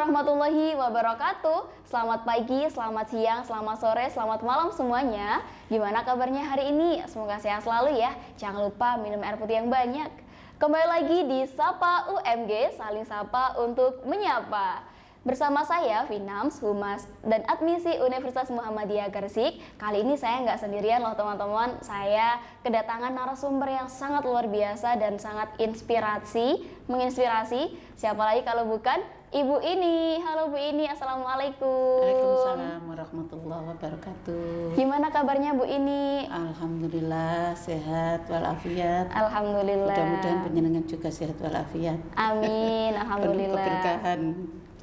warahmatullahi wabarakatuh. Selamat pagi, selamat siang, selamat sore, selamat malam semuanya. Gimana kabarnya hari ini? Semoga sehat selalu ya. Jangan lupa minum air putih yang banyak. Kembali lagi di Sapa UMG, saling sapa untuk menyapa. Bersama saya, Vinams, Humas dan Admisi Universitas Muhammadiyah Gresik. Kali ini saya nggak sendirian loh teman-teman. Saya kedatangan narasumber yang sangat luar biasa dan sangat menginspirasi. Siapa lagi kalau bukan Ibu Ini. Halo Bu Ini, Assalamualaikum. Waalaikumsalam warahmatullahi wabarakatuh. Gimana kabarnya Bu Ini? Alhamdulillah sehat walafiat. Alhamdulillah. Mudah-mudahan penjenengan juga sehat walafiat. Amin. Penuh Alhamdulillah. keberkahan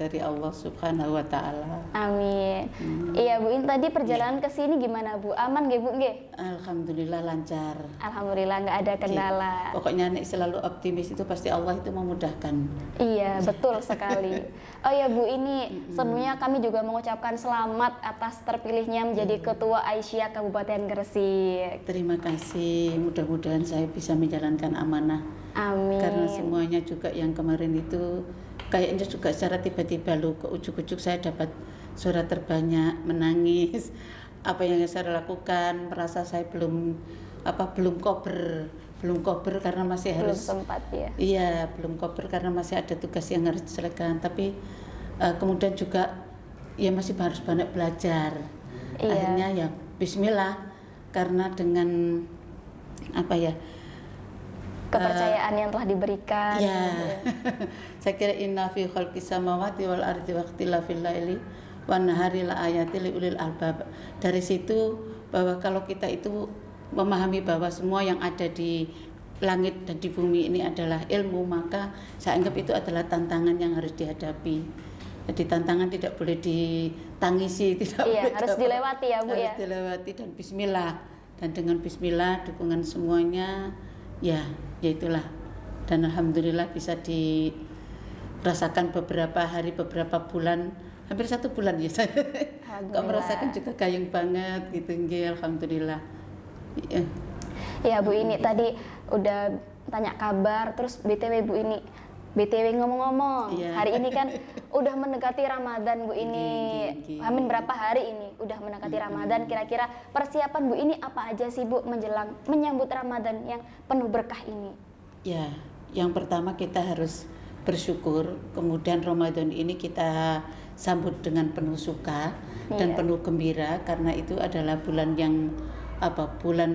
dari Allah Subhanahu wa taala. Amin. Iya Bu Ini, tadi perjalanan ke sini gimana Bu? Aman nggih Bu nggih? Alhamdulillah lancar. Alhamdulillah nggak ada kendala. Pokoknya nek selalu optimis itu pasti Allah itu memudahkan. Iya, betul sekali. Oh ya Bu, ini sebelumnya kami juga mengucapkan selamat atas terpilihnya menjadi Ketua Aisyah Kabupaten Gresik. Terima kasih. Mudah-mudahan saya bisa menjalankan amanah. Amin. Karena semuanya juga yang kemarin itu kayaknya juga secara tiba-tiba loh, ke ujuk-ujuk saya dapat suara terbanyak, menangis. Apa yang saya lakukan, merasa saya belum kober karena masih Belum harus sempat ya. Iya, belum kober karena masih ada tugas yang harus diselesaikan. Tapi kemudian juga ya masih harus banyak belajar. Iya. Akhirnya ya Bismillah, karena dengan apa ya, Kepercayaan yang telah diberikan. ya, saya kira inna fi khalqis samawati wal ardi wa ikhtilafil laili wan nahari la ayati liulil albab. Dari situ bahwa kalau kita itu memahami bahwa semua yang ada di langit dan di bumi ini adalah ilmu, maka saya anggap itu adalah tantangan yang harus dihadapi. Jadi tantangan tidak boleh ditangisi, tidak Iya, boleh harus dilewati ya Bu ya. harus dilewati dan Bismillah, dan dengan Bismillah dukungan semuanya ya itulah, dan alhamdulillah bisa dirasakan beberapa hari, beberapa bulan, hampir 1 bulan ya saya kok merasakan juga gayeng banget gitu nggih, alhamdulillah ya. Ya Bu Ini, tadi udah tanya kabar, terus BTW Bu Ini, BTW ngomong-ngomong, Iya. hari ini kan udah mendekati Ramadan Bu Ini. Nggih. Amin berapa hari ini udah mendekati Ramadan, kira-kira persiapan Bu Ini apa aja sih Bu menjelang menyambut Ramadan yang penuh berkah ini? Ya, yang pertama kita harus bersyukur, kemudian Ramadan ini kita sambut dengan penuh suka dan Iya. penuh gembira, karena itu adalah bulan yang bulan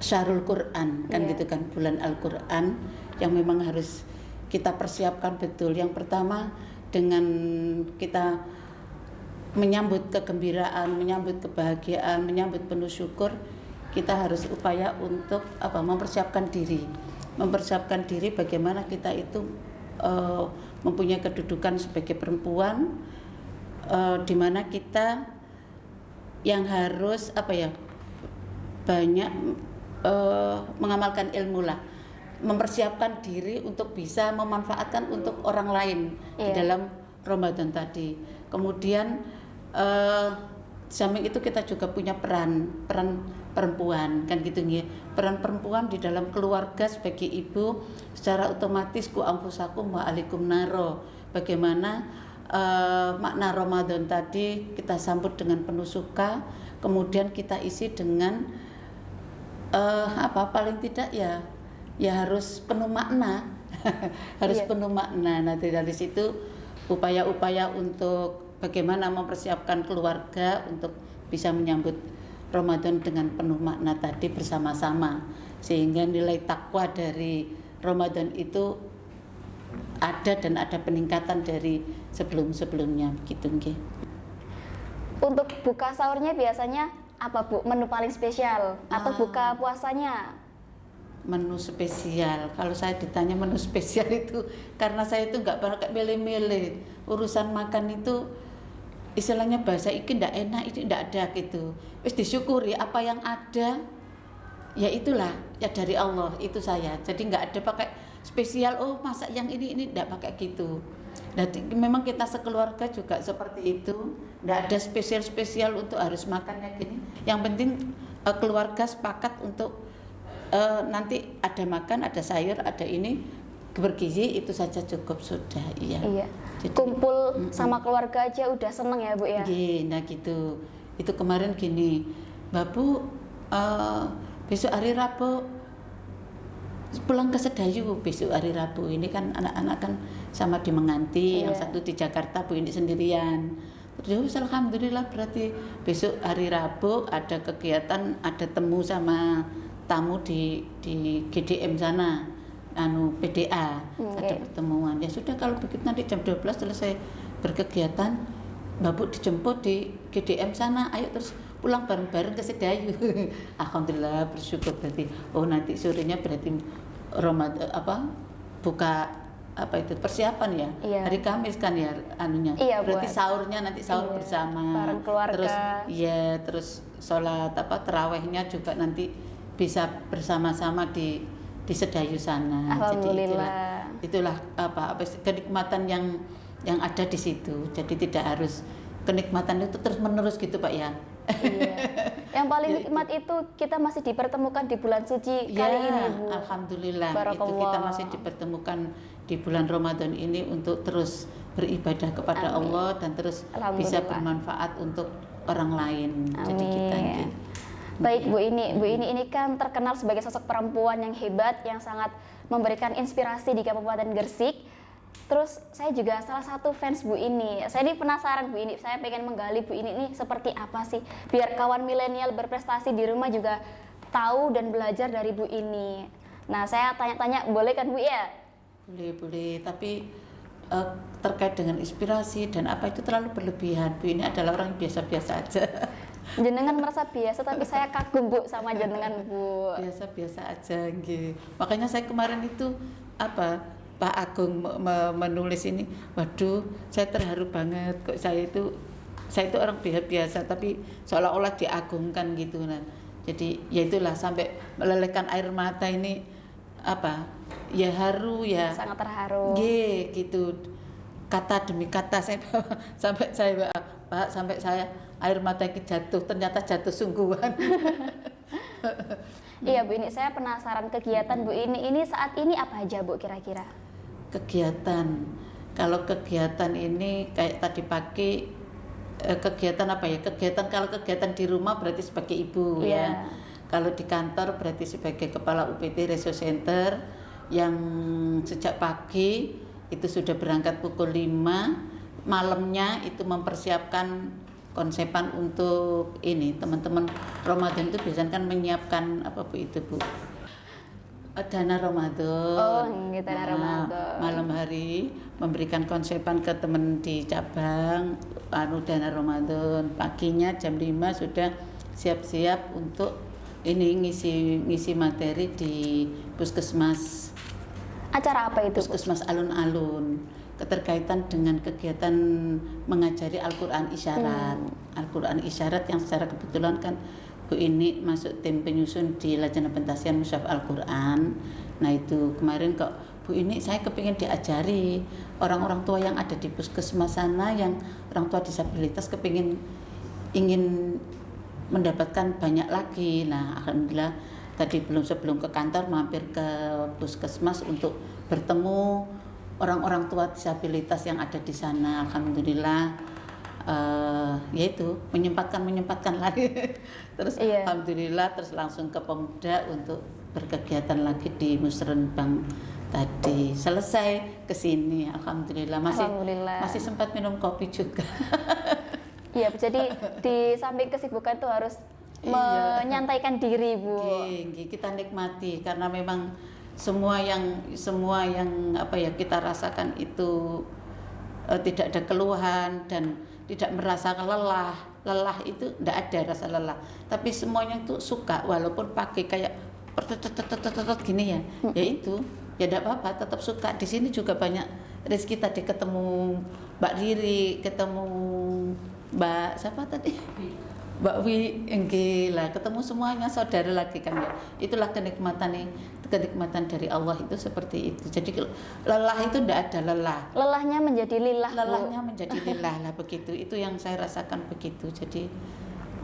Syahrul Quran kan, Iya. gitu kan, bulan Al-Quran yang memang harus kita persiapkan betul. Yang pertama dengan kita menyambut kegembiraan, menyambut kebahagiaan, menyambut penuh syukur, kita harus upaya untuk mempersiapkan diri bagaimana kita itu mempunyai kedudukan sebagai perempuan, di mana kita yang harus banyak mengamalkan ilmu lah, mempersiapkan diri untuk bisa memanfaatkan untuk orang lain di Iya. dalam Ramadan tadi. Kemudian samping itu kita juga punya peran perempuan kan gitu nih, peran perempuan di dalam keluarga sebagai ibu, secara otomatis ku anfusakum wa alaikum naro. Bagaimana makna Ramadan tadi kita sambut dengan penuh suka, kemudian kita isi dengan paling tidak ya harus penuh makna. Harus Iya. penuh makna. Nah, dari situ upaya-upaya untuk bagaimana mempersiapkan keluarga untuk bisa menyambut Ramadan dengan penuh makna tadi bersama-sama, sehingga nilai takwa dari Ramadan itu ada dan ada peningkatan dari sebelum-sebelumnya begitu nggih. Untuk buka sahurnya biasanya apa Bu? Menu paling spesial atau buka puasanya? Menu spesial, kalau saya ditanya menu spesial itu, karena saya itu nggak pakai milih-milih urusan makan itu, istilahnya bahasa iki ndak enak, itu ndak ada gitu, wis disyukuri apa yang ada, ya itulah ya dari Allah itu saya. Jadi nggak ada pakai spesial, oh masak yang ini ndak pakai gitu. Jadi memang kita sekeluarga juga seperti itu, ndak ada spesial untuk harus makannya gini. Yang penting keluarga sepakat untuk nanti ada makan, ada sayur, ada ini, bergizi itu saja cukup sudah. Iya. Iya. Jadi, Kumpul sama keluarga aja udah seneng ya Bu ya. Nggih, nah gitu. Itu kemarin gini, Mbak Bu, besok hari Rabu pulang ke Sedayu, besok hari Rabu. Ini kan anak-anak kan sama di Menganti, yang Iya. satu di Jakarta, Bu ini sendirian. Terus alhamdulillah berarti besok hari Rabu ada kegiatan, ada temu sama tamu di GDM sana, PDA, ada pertemuan. Ya sudah kalau begitu nanti jam 12 selesai berkegiatan, Mbak Bu dijemput di GDM sana, ayo terus pulang bareng-bareng ke Sedayu. Alhamdulillah bersyukur berarti. Oh nanti sorenya berarti Ramadan buka itu persiapan ya. Iya. Hari Kamis kan ya anunya. Iya, berarti buat. sahurnya nanti sahur Iya, bersama. bareng keluarga. Terus terus sholat tarawehnya juga nanti bisa bersama-sama di Sedayu sana. Alhamdulillah. Jadi itulah kenikmatan yang ada di situ. Jadi tidak harus kenikmatan itu terus menerus gitu Pak ya. Iya. Yang paling Ya, nikmat itu kita masih dipertemukan di bulan suci kali ini Bu. Alhamdulillah itu Barakallah. kita masih dipertemukan di bulan Ramadan ini untuk terus beribadah kepada Amin. Allah dan terus bisa Alhamdulillah. bermanfaat untuk orang lain. Jadi kita Amin. Baik Bu ini kan terkenal sebagai sosok perempuan yang hebat, yang sangat memberikan inspirasi di Kabupaten Gresik. Terus saya juga salah satu fans Bu ini. Saya ini penasaran Bu ini, saya pengen menggali Bu ini seperti apa sih, biar kawan milenial berprestasi di rumah juga tahu dan belajar dari Bu ini. Nah saya tanya-tanya, boleh kan Bu ya? Boleh, tapi terkait dengan inspirasi dan apa itu terlalu berlebihan. Bu ini adalah orang biasa-biasa aja. Jenengan merasa biasa, tapi saya kagum Bu sama jenengan Bu. Biasa-biasa aja, gitu. Makanya saya kemarin itu Pak Agung menulis ini, waduh, saya terharu banget kok saya itu orang biasa tapi seolah-olah diagungkan gitu. Nah, jadi ya itulah sampai melelehkan air mata ini ya haru ya. Sangat terharu. Gitu. Kata demi kata sampai saya air mata ini jatuh, ternyata jatuh sungguhan. Iya Bu ini, saya penasaran kegiatan Bu ini saat ini apa aja Bu kira-kira? Kegiatan, kalau kegiatan ini kayak tadi pagi kegiatan apa ya? Kalau kegiatan di rumah berarti sebagai ibu ya. Kalau di kantor berarti sebagai kepala UPT Reso Center yang sejak pagi itu sudah berangkat pukul 5, malamnya itu mempersiapkan konsepan untuk ini teman-teman Ramadan itu biasanya kan menyiapkan apa Bu itu Bu? Dana Ramadan. Oh, dana Ramadan. Malam hari memberikan konsepan ke teman di cabang dana Ramadan. Paginya jam 5 sudah siap-siap untuk ini ngisi materi di puskesmas. Acara apa itu? Puskesmas alun-alun. Keterkaitan dengan kegiatan mengajari Al-Qur'an isyarat. Al-Qur'an isyarat yang secara kebetulan kan Bu ini masuk tim penyusun di Lajnah Pentasian Mushaf Al-Qur'an. Nah itu kemarin kok Bu ini saya kepingin diajari orang-orang tua yang ada di puskesmas sana, yang orang tua disabilitas ingin mendapatkan banyak lagi. Nah alhamdulillah tadi sebelum ke kantor mampir ke puskesmas untuk bertemu orang-orang tua disabilitas yang ada di sana. Alhamdulillah yaitu menyempatkan lagi. Terus alhamdulillah terus langsung ke Pemuda untuk berkegiatan lagi di Musrenbang tadi. Selesai ke sini alhamdulillah masih sempat minum kopi juga. Iya, jadi di samping kesibukan itu harus menyantaikan diri Bu. Kita nikmati karena memang semua yang kita rasakan itu tidak ada keluhan dan tidak merasakan lelah itu tidak ada rasa lelah, tapi semuanya itu suka walaupun pakai kayak gini ya, ya itu ya tidak apa-apa, tetap suka. Di sini juga banyak rezeki, tadi ketemu Mbak Riri, ketemu Mbak siapa tadi? Mbak Wi, gila, ketemu semuanya saudara lagi kan ya. Itulah kenikmatan dari Allah itu seperti itu. Jadi lelah itu tidak ada lelah. Lelahnya menjadi lillah. Lelahnya menjadi lillah lah begitu. Itu yang saya rasakan begitu. Jadi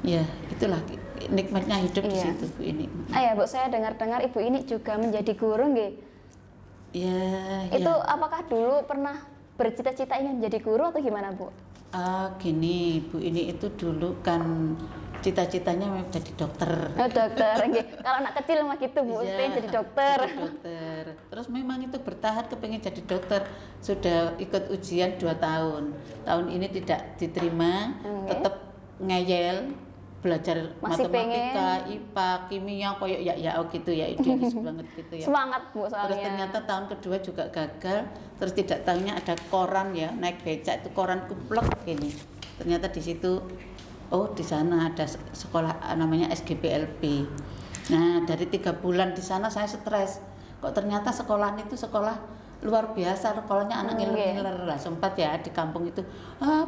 ya itulah nikmatnya hidup di situ Bu ini. Ya Bu, saya dengar-dengar Ibu ini juga menjadi guru nggih. Ya, Itu ya. apakah dulu pernah bercita-cita ingin menjadi guru atau gimana, Bu? Gini, Bu, ini itu dulu kan cita-citanya memang jadi dokter. Oh, dokter. Nggih. Kalau anak kecil mah gitu, Bu, Iya, pengen jadi dokter. jadi dokter. Terus memang itu bertahan kepengen jadi dokter. Sudah ikut ujian 2 tahun. Tahun ini tidak diterima, Oke. tetap ngeyel belajar Masih matematika, IPA, kimia, koyo ya gitu ya, idealis banget gitu ya. Semangat, Bu, Terus soalnya. ternyata tahun kedua juga gagal. Terus tidak tahunya ada koran ya, naik becak itu koran kuplek gini. Ternyata di situ, oh di sana ada sekolah namanya SGPLP. Nah dari 3 bulan di sana saya stres. Kok ternyata sekolahan itu sekolah luar biasa, sekolahnya anak ngiler-ngiler lah. Sempat ya di kampung itu,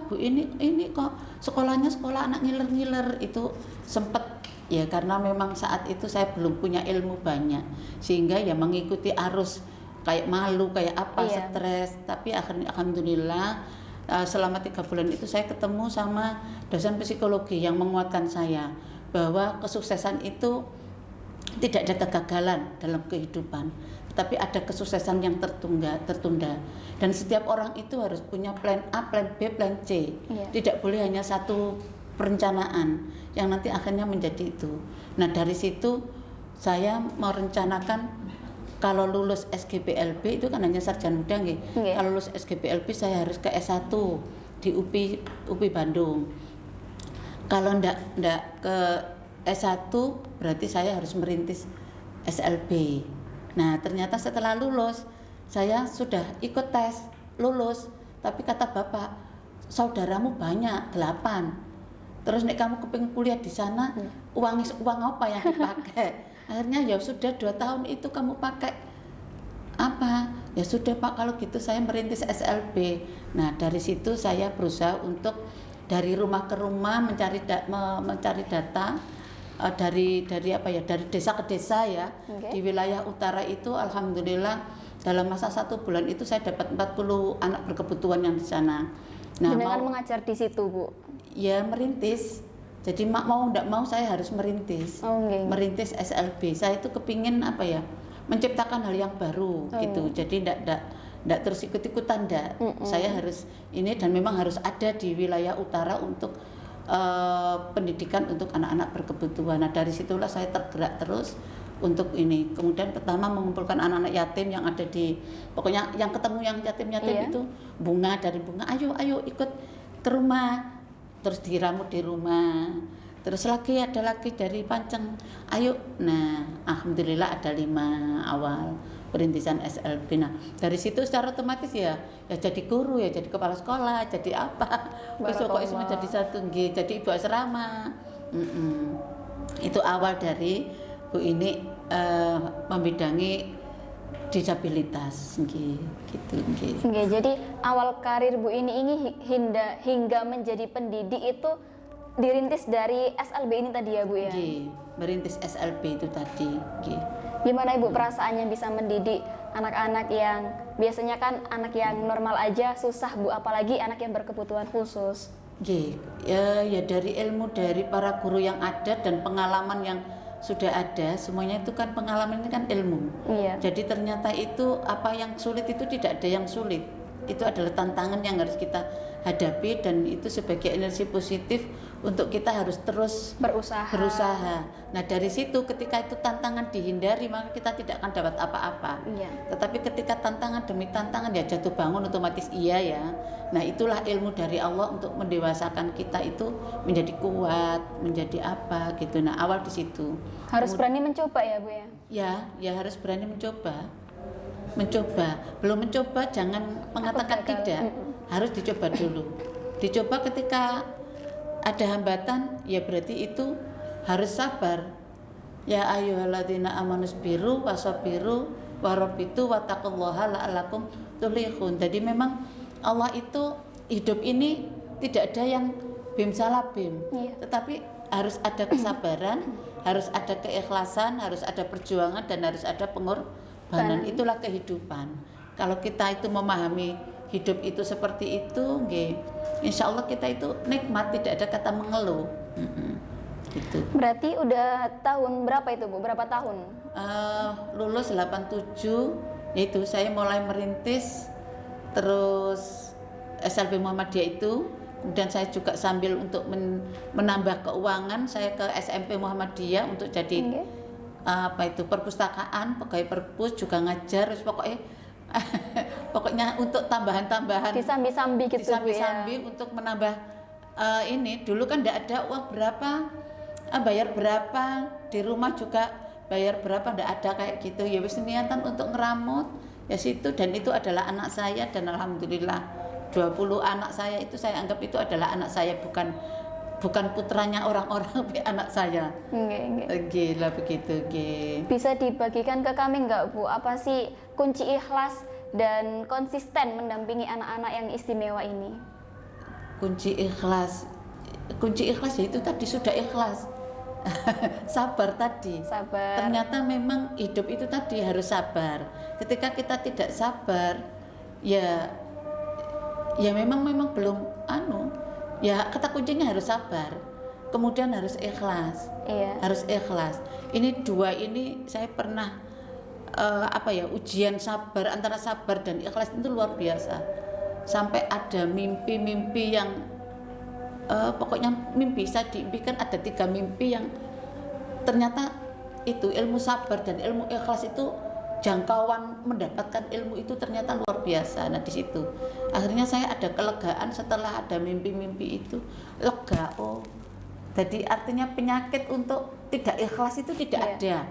Bu ini kok sekolahnya sekolah anak ngiler-ngiler. Itu sempat ya, karena memang saat itu saya belum punya ilmu banyak, sehingga ya mengikuti arus kayak malu kayak apa, Iya. stres. Tapi akhirnya alhamdulillah selama 3 bulan itu saya ketemu sama dosen psikologi yang menguatkan saya bahwa kesuksesan itu tidak ada kegagalan dalam kehidupan, tetapi ada kesuksesan yang tertunda. Dan setiap orang itu harus punya plan A, plan B, plan C. Iya. Tidak boleh hanya satu perencanaan yang nanti akhirnya menjadi itu. Nah dari situ saya merencanakan kalau lulus SGPLB itu kan hanya sarjana muda nggih. Nggih. Kalau lulus SGPLB saya harus ke S1 di UPI Bandung. Kalau ndak ke S1 berarti saya harus merintis SLB. Nah ternyata setelah lulus saya sudah ikut tes, lulus, tapi kata bapak, saudaramu banyak 8. Terus nek kamu kepingin kuliah di sana, uang apa yang dipakai? Akhirnya ya sudah 2 tahun itu kamu pakai apa? Ya sudah Pak, kalau gitu saya merintis SLB. Nah dari situ saya berusaha untuk dari rumah ke rumah mencari data, dari apa ya, dari desa ke desa ya. Oke. Di wilayah utara itu alhamdulillah dalam masa 1 bulan itu saya dapat 40 anak berkebutuhan yang di sana. Nah Dengan mau mengajar di situ, Bu. ya merintis, jadi mau ndak mau saya harus merintis. Oh, nggih. Merintis SLB. Saya itu kepingin apa ya, menciptakan hal yang baru gitu. Jadi ndak terus ikut-ikutan ndak. Saya harus ini, dan memang harus ada di wilayah utara untuk pendidikan untuk anak-anak berkebutuhan. Nah dari situlah saya tergerak terus untuk ini. Kemudian pertama mengumpulkan anak-anak yatim yang ada di, pokoknya yang ketemu yang yatim-yatim Iya. itu, bunga dari bunga, ayo ikut ke rumah. Terus diramu di rumah. Terus ada lagi dari Panceng, ayo. Nah alhamdulillah ada 5 awal perintisan SLB. Nah dari situ secara otomatis ya jadi guru, ya jadi kepala sekolah, jadi apa, besok kok semua jadi satu nggih, jadi ibu asrama. Itu awal dari Bu ini membidangi disabilitas nggih, gitu nggih. Nggih, jadi awal karir Bu ini hingga menjadi pendidik itu dirintis dari SLB ini tadi ya, Bu ya. Nggih, merintis SLB itu tadi nggih. Gimana Ibu perasaannya bisa mendidik anak-anak yang biasanya kan anak yang normal aja susah, Bu, apalagi anak yang berkebutuhan khusus. Nggih, ya dari ilmu dari para guru yang ada dan pengalaman yang sudah ada, semuanya itu kan pengalaman ini kan ilmu. Iya. Jadi ternyata itu apa yang sulit itu tidak ada yang sulit. Itu adalah tantangan yang harus kita hadapi, dan itu sebagai energi positif untuk kita harus terus berusaha. Nah dari situ ketika itu tantangan dihindari, maka kita tidak akan dapat apa-apa. Iya. Tetapi ketika tantangan demi tantangan ya jatuh bangun, otomatis iya ya. Nah itulah ilmu dari Allah untuk mendewasakan kita itu menjadi kuat, menjadi apa gitu. Nah awal di situ. Harus berani mencoba ya, Bu ya. Ya harus berani mencoba. Belum mencoba jangan mengatakan gagal. tidak. Harus dicoba dulu. Dicoba ketika ada hambatan, ya berarti itu harus sabar. Ya ayyuhalladzina amanusbiru wasabiru warabitu wattaqullaha la'allakum tuflihun. Jadi memang Allah itu hidup ini tidak ada yang bim salah bim. Iya. Tetapi harus ada kesabaran, harus ada keikhlasan, harus ada perjuangan, dan harus ada pengorbanan. Itulah kehidupan. Kalau kita itu memahami hidup itu seperti itu, nggih, insya Allah kita itu nikmat, tidak ada kata mengeluh. Gitu. Berarti udah tahun berapa itu, Bu? Berapa tahun? Lulus 87, Itu saya mulai merintis terus SLB Muhammadiyah itu, kemudian saya juga sambil untuk menambah keuangan saya ke SMP Muhammadiyah untuk jadi apa itu perpustakaan, pegawai perpus juga ngajar, terus pokoknya pokoknya untuk tambahan-tambahan disambi-sambi gitu disambi-sambi ya. untuk menambah ini. Dulu kan tidak ada uang berapa, bayar berapa, di rumah juga bayar berapa, tidak ada kayak gitu. Ya wis niatan untuk ngeramut ya situ, dan itu adalah anak saya, dan alhamdulillah 20 anak saya itu saya anggap itu adalah anak saya, bukan putranya orang-orang tapi anak saya. Gila begitu. Bisa dibagikan ke kami nggak Bu, apa sih kunci ikhlas dan konsisten mendampingi anak-anak yang istimewa ini? Kunci ikhlas ya itu tadi, sudah ikhlas. Sabar tadi. Sabar. Ternyata memang hidup itu tadi harus sabar. Ketika kita tidak sabar, ya memang belum ya kata kuncinya harus sabar. Kemudian harus ikhlas. Iya. Harus ikhlas. Ini dua ini saya pernah ujian sabar, antara sabar dan ikhlas itu luar biasa. Sampai ada mimpi-mimpi yang pokoknya mimpi saya diimpikan, ada 3 mimpi yang ternyata itu ilmu sabar dan ilmu ikhlas itu jangkauan mendapatkan ilmu itu ternyata luar biasa. Nah di situ akhirnya saya ada kelegaan setelah ada mimpi-mimpi itu, lega. Oh, jadi artinya penyakit untuk tidak ikhlas itu tidak ada.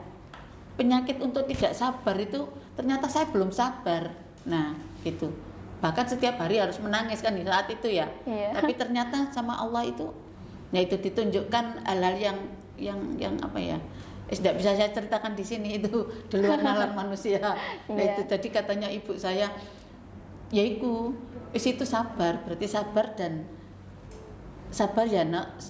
Penyakit untuk tidak sabar itu ternyata saya belum sabar. Nah itu bahkan setiap hari harus menangis kan di saat itu ya. Tapi ternyata sama Allah itu, ya itu ditunjukkan hal-hal yang apa ya, tidak bisa saya ceritakan di sini, itu di luar nalar manusia. Nah itu tadi katanya ibu saya, yaitu itu sabar, berarti sabar dan sabar ya nak,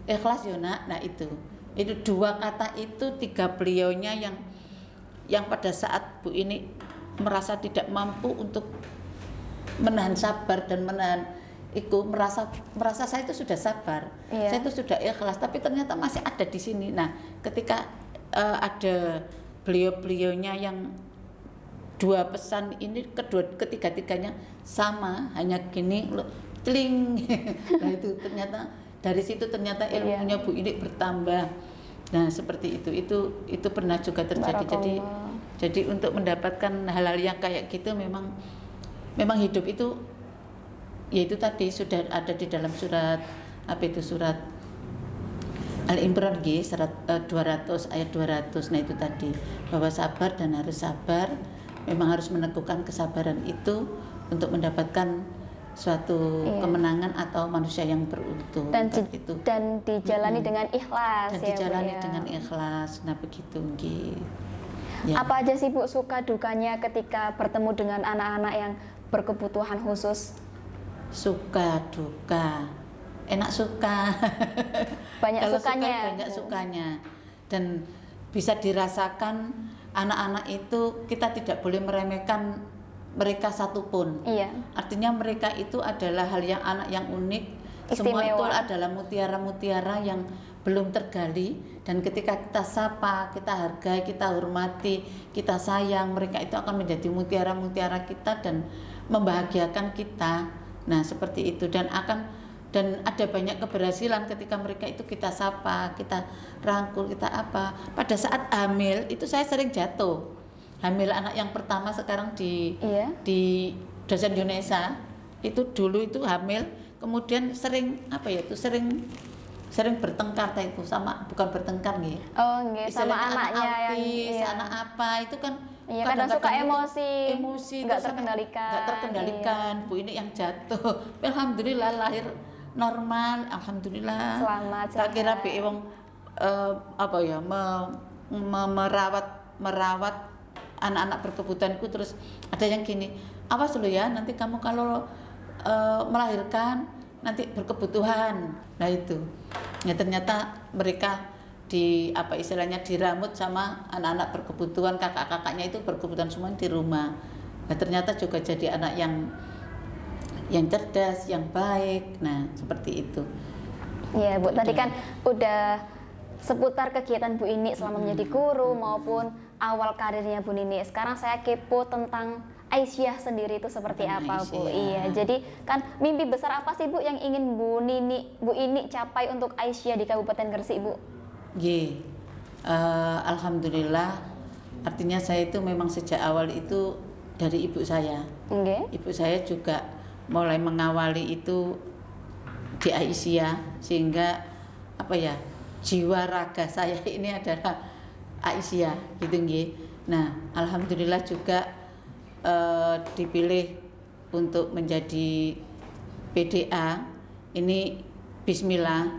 ikhlas ya nak. Nah itu 2 kata itu 3 beliaunya yang pada saat Bu ini merasa tidak mampu untuk menahan sabar dan menahan itu, merasa saya itu sudah sabar, saya itu sudah ikhlas, tapi ternyata masih ada di sini. Nah ketika ada beliau-beliaunya yang 2 pesan ini, ketiga-tiganya sama, hanya gini teling. Nah itu ternyata dari situ ternyata ilmunya Bu ini bertambah. Nah seperti itu pernah juga terjadi. Jadi untuk mendapatkan hal-hal yang kayak gitu memang hidup itu, yaitu tadi sudah ada di dalam surat surat Al-Imran surat 200 ayat 200. Nah itu tadi bahwa sabar dan harus sabar, memang harus meneguhkan kesabaran itu untuk mendapatkan suatu kemenangan atau manusia yang beruntung. Dan dijalani dengan ikhlas. Dan dijalani dengan ikhlas. Nah begitu nggih. Ya. Apa aja sih Bu suka dukanya ketika bertemu dengan anak-anak yang berkebutuhan khusus? Suka duka, enak suka. Banyak banyak sukanya, dan bisa dirasakan anak-anak itu, kita tidak boleh meremehkan mereka satupun. Artinya mereka itu adalah anak yang unik. Istimewa. Semua itu adalah mutiara-mutiara yang belum tergali, dan ketika kita sapa, kita hargai, kita hormati, kita sayang, mereka itu akan menjadi mutiara-mutiara kita dan membahagiakan kita. Nah seperti itu, dan ada banyak keberhasilan ketika mereka itu kita sapa, kita rangkul, kita apa. Pada saat hamil itu saya sering jatuh. Hamil anak yang pertama sekarang di dosen Indonesia itu, dulu itu hamil, kemudian sering bertengkar itu sama, bukan bertengkar nih. Sama anaknya anak apa itu kan. Kadang suka emosi nggak terkendalikan. Bu ini yang jatuh. Alhamdulillah lahir normal, alhamdulillah. Selamat. Tak kira be wong merawat anak-anak berkebutuhanku, terus ada yang gini, awas dulu ya, nanti kamu kalau melahirkan nanti berkebutuhan. Nah itu ya ternyata mereka diramut sama anak-anak berkebutuhan, kakak-kakaknya itu berkebutuhan semua di rumah. Nah ternyata juga jadi anak yang cerdas, yang baik. Nah seperti itu. Ya Bu, tadi kan udah seputar kegiatan Bu Ini selama menjadi guru maupun awal karirnya Bu Nini. Sekarang saya kepo tentang Aisyah sendiri itu seperti Tentang apa Bu? Aisyah. Iya, jadi kan mimpi besar apa sih Bu yang ingin Bu Ini capai untuk Aisyah di Kabupaten Gresik Bu? Ye, alhamdulillah. Artinya saya itu memang sejak awal itu dari ibu saya. Oke. Ibu saya juga mulai mengawali itu di Aisyah, sehingga apa ya, jiwa raga saya ini adalah Aisyah gitu nggih. Nah, alhamdulillah juga dipilih untuk menjadi PDA. Ini bismillah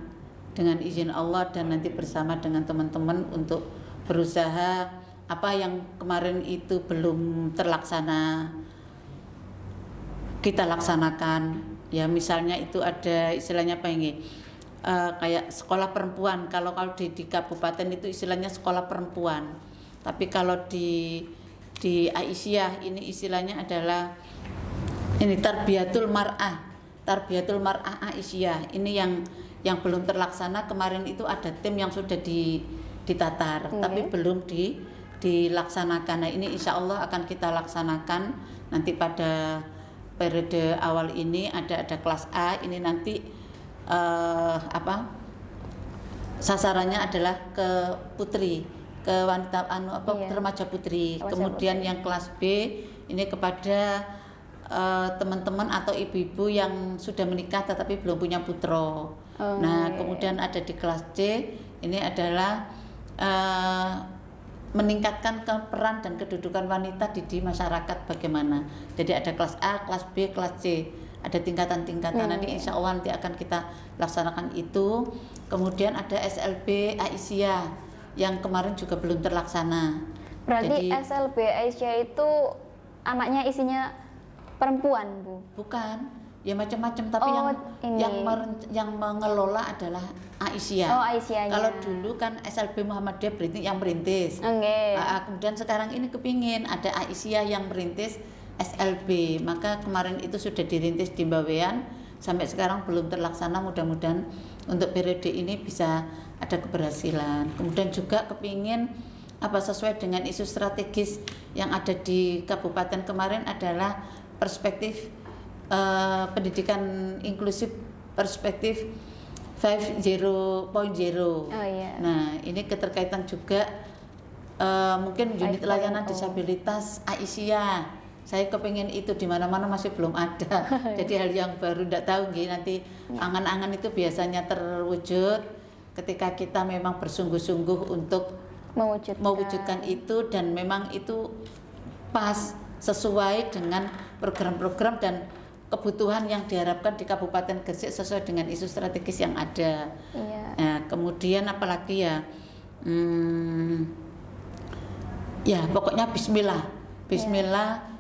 dengan izin Allah, dan nanti bersama dengan teman-teman untuk berusaha apa yang kemarin itu belum terlaksana kita laksanakan. Ya misalnya itu ada istilahnya apa ini, kayak sekolah perempuan. Kalau di kabupaten itu istilahnya sekolah perempuan, tapi kalau di Aisyah ini istilahnya adalah ini Tarbiyatul Mar'ah Aisyah. Ini yang belum terlaksana. Kemarin itu ada tim yang sudah ditatar, tapi belum dilaksanakan. Nah, ini insya Allah akan kita laksanakan nanti pada periode awal ini. Ada kelas A ini nanti sasarannya adalah ke putri, ke wanita remaja putri. Kemudian yang kelas B ini kepada teman-teman atau ibu-ibu yang sudah menikah tetapi belum punya putra. Nah, kemudian ada di kelas C ini adalah meningkatkan peran dan kedudukan wanita di masyarakat bagaimana. Jadi ada kelas A, kelas B, kelas C. Ada tingkatan-tingkatan. Nanti insya Allah nanti akan kita laksanakan itu. Kemudian ada SLB Aisyah yang kemarin juga belum terlaksana. Berarti Jadi, SLB Aisyah itu anaknya isinya perempuan Bu? bukan, ya macam-macam, tapi yang mengelola adalah Aisyah. Oh, Aisyahnya. Kalau dulu kan SLB Muhammadiyah yang merintis. Kemudian sekarang ini kepingin ada Aisyah yang merintis SLB, maka kemarin itu sudah dirintis di Bawean, sampai sekarang belum terlaksana. Mudah-mudahan untuk periode ini bisa ada keberhasilan. Kemudian juga kepingin sesuai dengan isu strategis yang ada di kabupaten kemarin adalah perspektif pendidikan inklusif, perspektif 5.0.0. Nah, ini keterkaitan juga mungkin unit layanan disabilitas Aisyah. Saya kepingin itu di mana-mana masih belum ada. Jadi hal yang baru, tidak tahu nanti angan-angan itu biasanya terwujud ketika kita memang bersungguh-sungguh untuk mewujudkan itu, dan memang itu pas sesuai dengan program-program dan kebutuhan yang diharapkan di Kabupaten Gresik sesuai dengan isu strategis yang ada. Nah, kemudian apalagi ya pokoknya bismillah,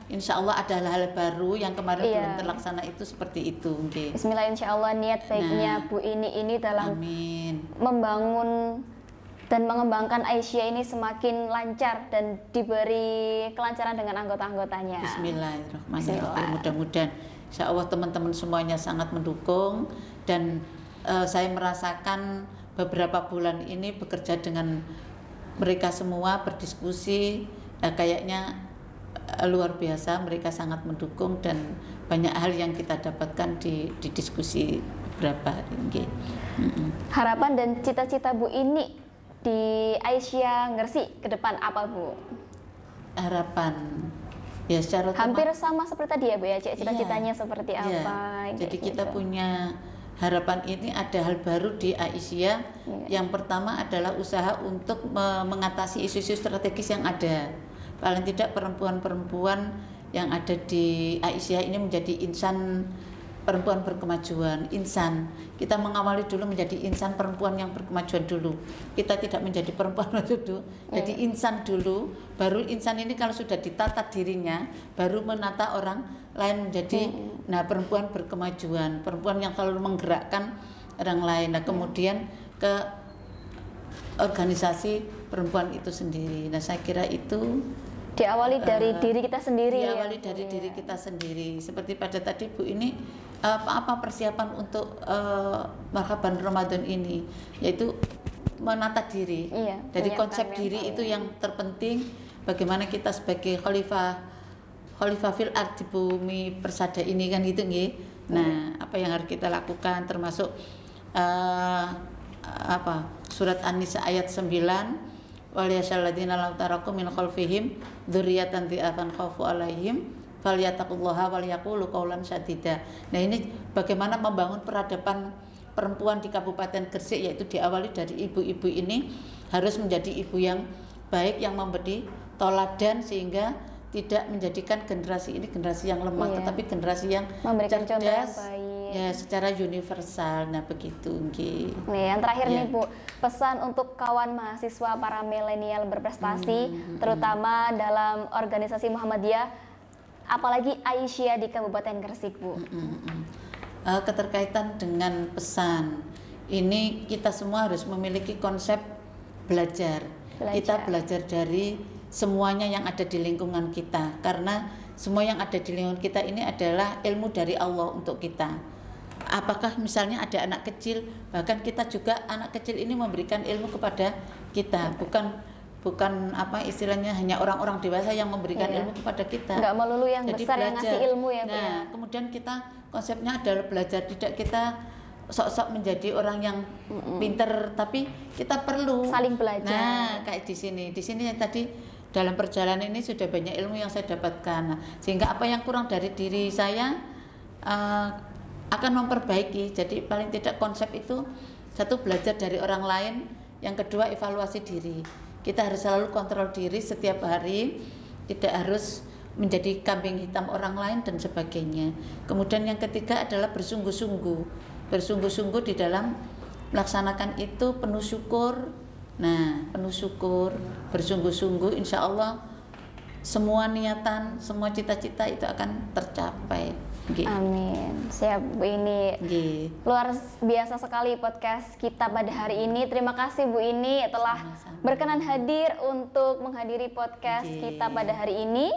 insya Allah ada hal-hal baru yang kemarin belum terlaksana itu seperti itu. Bismillah, insya Allah niat baiknya Bu ini dalam membangun dan mengembangkan Aisyah ini semakin lancar dan diberi kelancaran dengan anggota-anggotanya. Bismillahirrahmanirrahim. Mudah-mudahan insya Allah teman-teman semuanya sangat mendukung, dan saya merasakan beberapa bulan ini bekerja dengan mereka semua, berdiskusi, kayaknya luar biasa. Mereka sangat mendukung dan banyak hal yang kita dapatkan di diskusi beberapa ini. Harapan dan cita-cita Bu ini di Aisyah Gresik ke depan apa Bu? Harapan ya secara hampir sama seperti tadi ya Bu ya, cita-citanya seperti apa? Jadi kita punya harapan ini ada hal baru di Aisyah. Yang pertama adalah usaha untuk mengatasi isu-isu strategis yang ada. Paling tidak perempuan-perempuan yang ada di Aisyah ini menjadi insan perempuan berkemajuan, insan. Kita mengawali dulu menjadi insan perempuan yang berkemajuan dulu. Kita tidak menjadi perempuan dulu, jadi insan dulu. Baru insan ini kalau sudah ditata dirinya, baru menata orang lain menjadi perempuan berkemajuan, perempuan yang selalu menggerakkan orang lain. Nah, kemudian ke organisasi perempuan itu sendiri. Nah, saya kira itu diawali dari diri kita sendiri. Diawali dari diri kita sendiri. Seperti pada tadi Bu ini apa persiapan untuk marhaban Ramadan ini, yaitu menata diri. Iya, Jadi menyiapkan konsep diri mental, itu ya. yang terpenting. Bagaimana kita sebagai khalifah fil ard di bumi persada ini kan gitu nggih. Nah, apa yang harus kita lakukan termasuk surat An-Nisa ayat 9 wal yashalladzina law taraku min khalfihim dzurriyyatan dhi'afan khafu alaihim falyattaqullaha wal yaqulu qaulan sadida. Nah, ini bagaimana membangun peradaban perempuan di Kabupaten Gresik, yaitu diawali dari ibu-ibu ini harus menjadi ibu yang baik, yang memberi toladan sehingga tidak menjadikan generasi ini generasi yang lemah, Iya. tetapi generasi yang Memberikan contoh yang cerdas baik. ya secara universal. Nah, begitu nggih. Nih, yang terakhir Ya. nih Bu, pesan untuk kawan mahasiswa para milenial berprestasi, terutama dalam organisasi Muhammadiyah, apalagi Aisyah di Kabupaten Gresik, Bu. Keterkaitan dengan pesan ini, kita semua harus memiliki konsep belajar. Kita belajar dari semuanya yang ada di lingkungan kita, karena semua yang ada di lingkungan kita ini adalah ilmu dari Allah untuk kita. Apakah misalnya ada anak kecil, bahkan kita juga anak kecil ini memberikan ilmu kepada kita, bukan apa istilahnya hanya orang-orang dewasa yang memberikan Iya. ilmu kepada kita. Nggak melulu yang Jadi besar yang ngasih ilmu ya, Bu. Nah, Ya. kemudian kita konsepnya adalah belajar, tidak kita sok-sok menjadi orang yang pinter, tapi kita perlu Saling belajar. Nah, kayak di sini tadi dalam perjalanan ini sudah banyak ilmu yang saya dapatkan. Nah, sehingga apa yang kurang dari diri saya akan memperbaiki. Jadi paling tidak konsep itu, satu, belajar dari orang lain, yang kedua evaluasi diri. Kita harus selalu kontrol diri setiap hari, tidak harus menjadi kambing hitam orang lain dan sebagainya. Kemudian yang ketiga adalah bersungguh-sungguh di dalam melaksanakan itu, penuh syukur. Nah, penuh syukur, bersungguh-sungguh, insya Allah semua niatan, semua cita-cita itu akan tercapai. Nggih. Amin. Siap, Bu Ini. Nggih. Luar biasa sekali podcast kita pada hari ini. Terima kasih Bu Ini telah Sama-sama. berkenan hadir untuk menghadiri podcast Nggih. kita pada hari ini.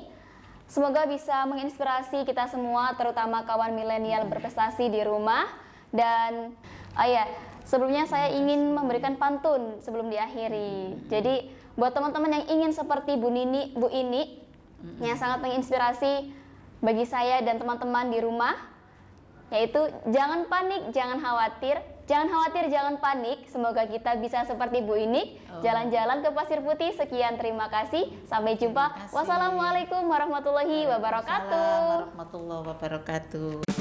Semoga bisa menginspirasi kita semua, terutama kawan milenial berprestasi di rumah. Dan sebelumnya saya ingin memberikan pantun sebelum diakhiri. Jadi buat teman-teman yang ingin seperti Bu Ini yang sangat menginspirasi bagi saya dan teman-teman di rumah, yaitu jangan panik, jangan khawatir, jangan panik. Semoga kita bisa seperti Bu Ini, jalan-jalan ke Pasir Putih. Sekian, terima kasih. Sampai jumpa. Terima kasih. Wassalamualaikum warahmatullahi wabarakatuh. Waalaikumsalam warahmatullahi wabarakatuh.